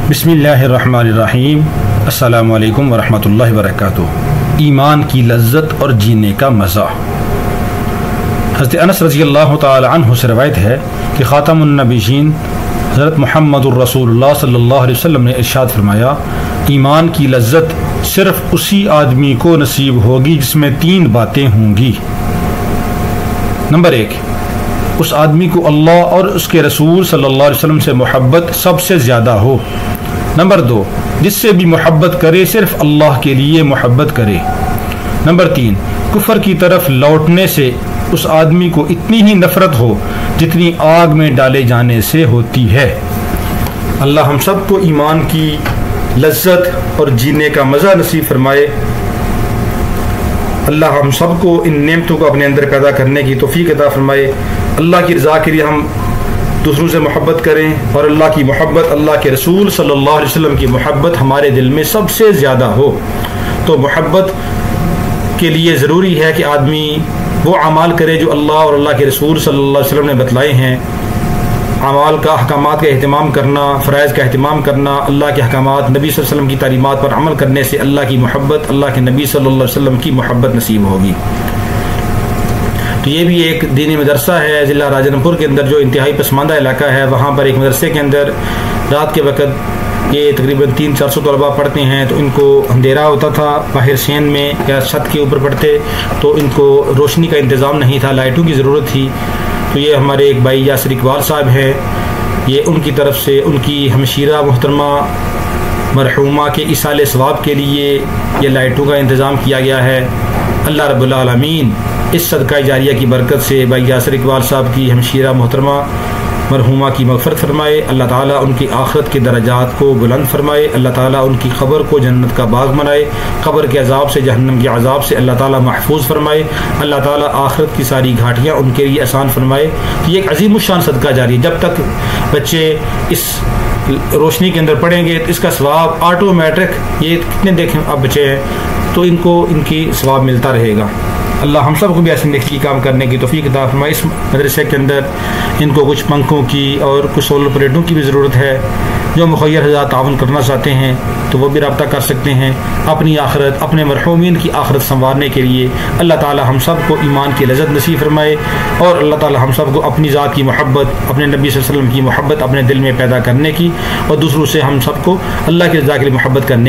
बिस्मिल्लाहिर्रहमानिर्रहीम। अस्सलामु अलैकुम वरहमतुल्लाहि वबरकातुहू। ईमान की लज्जत और जीने का मज़ा। हज़रत अनस रज़ियल्लाहु ताला अन्हु से रवायत है कि ख़ातमुन नबीयीन हज़रत मुहम्मदुर रसूलुल्लाह सल्लल्लाहु अलैहि वसल्लम ने इरशाद फरमाया, ईमान की लज्जत सिर्फ़ उसी आदमी को नसीब होगी जिसमें तीन बातें होंगी। नंबर 1, उस आदमी को अल्लाह और उसके रसूल सल्लल्लाहु अलैहि वसल्लम से मोहब्बत सबसे ज़्यादा हो। नंबर 2, जिससे भी मोहब्बत करे सिर्फ अल्लाह के लिए मोहब्बत करे। नंबर 3, कुफर की तरफ लौटने से उस आदमी को इतनी ही नफरत हो जितनी आग में डाले जाने से होती है। अल्लाह हम सब को ईमान की लज्जत और जीने का मज़ा नसीब फरमाए। अल्लाह हम सब को इन नेमतों को अपने अंदर पैदा करने की तौफीक अता फरमाए। अल्लाह की रज़ा के लिए हम दूसरों से मोहब्बत करें और अल्लाह की मोहब्बत, अल्लाह के रसूल सल्लल्लाहु अलैहि वसल्लम की मोहब्बत हमारे दिल में सबसे ज़्यादा हो। तो मोहब्बत के लिए ज़रूरी है कि आदमी वो अमाल करे जो अल्लाह और अल्लाह के रसूल सल्लल्लाहु अलैहि वसल्लम ने बतलाए हैं। अमाल का अहकामात का एहतमाम करना, फ़राइज़ का एहतमाम करना, अल्लाह के अहकामात, नबी सल्लल्लाहु अलैहि वसल्लम की तालीमात पर अमल करने से अल्लाह की मोहब्बत, अल्लाह के नबी सल्लल्लाहु अलैहि वसल्लम की मोहब्बत नसीब होगी। तो ये भी एक दीनी मदरसा है ज़िला राजनपुर के अंदर, जो इंतहाई पसमानदा इलाका है। वहाँ पर एक मदरसे के अंदर रात के वक़्त ये तकरीबन 300-400 तलबा पढ़ते हैं। तो इनको अंधेरा होता था, बाहर शेन में या छत के ऊपर पढ़ते, तो इनको रोशनी का इंतज़ाम नहीं था, लाइटों की ज़रूरत थी। तो ये हमारे एक भाई यासिर इकबाल साहब हैं, ये उनकी तरफ से उनकी हमशीरा मोहतरमा मरहूमा के इसाले सवाब के लिए ये लाइटों का इंतज़ाम किया गया है। अल्लाह रब्बुल आलमीन इस सदका जारिया की बरकत से भाई यासिर इकबाल साहब की हमशीरा मोहतरमा मरहूमा की मग़फ़िरत फरमाए। अल्लाह ताला उनकी आखिरत के दर्जात को बुलंद फरमाए। अल्लाह ताला उनकी ख़बर को जन्नत का बाग बनाए। क़ब्र के अज़ाब से, जहन्नम के अज़ाब से अल्लाह ताला महफूज फरमाए। अल्लाह ताला आखिरत की सारी घाटियाँ उनके लिए आसान फरमाए। ये एक अज़ीमुश्शान सदका जारिया, जब तक बच्चे इस रोशनी के अंदर पढ़ेंगे तो इसका सवाब ऑटोमेटिक, ये कितने देखें अब बच्चे हैं तो इनको इनकी सवाब मिलता रहेगा। अल्लाह हम सब को भी ऐसे नेकी काम करने की तौफीक अता फरमाए। इस मदरसे के अंदर इनको कुछ पंखों की और कुछ सोलर प्लेटों की भी ज़रूरत है। जो मुखय्यर हज़रात ताउन करना चाहते हैं तो वो भी रब्ता कर सकते हैं। अपनी आखिरत, अपने मरहूमीन की आखिरत संवारने के लिए अल्लाह ताला हम सब को ईमान की लज़्ज़त नसीब फरमाए और अल्लाह ताला हम सब को अपनी ज़ात की मोहब्बत, अपने नबी सल्लल्लाहु अलैहि वसल्लम की मोहब्बत अपने दिल में पैदा करने की और दूसरों से हम सब को अल्लाह की रज़ा के लिए मोहब्बत करने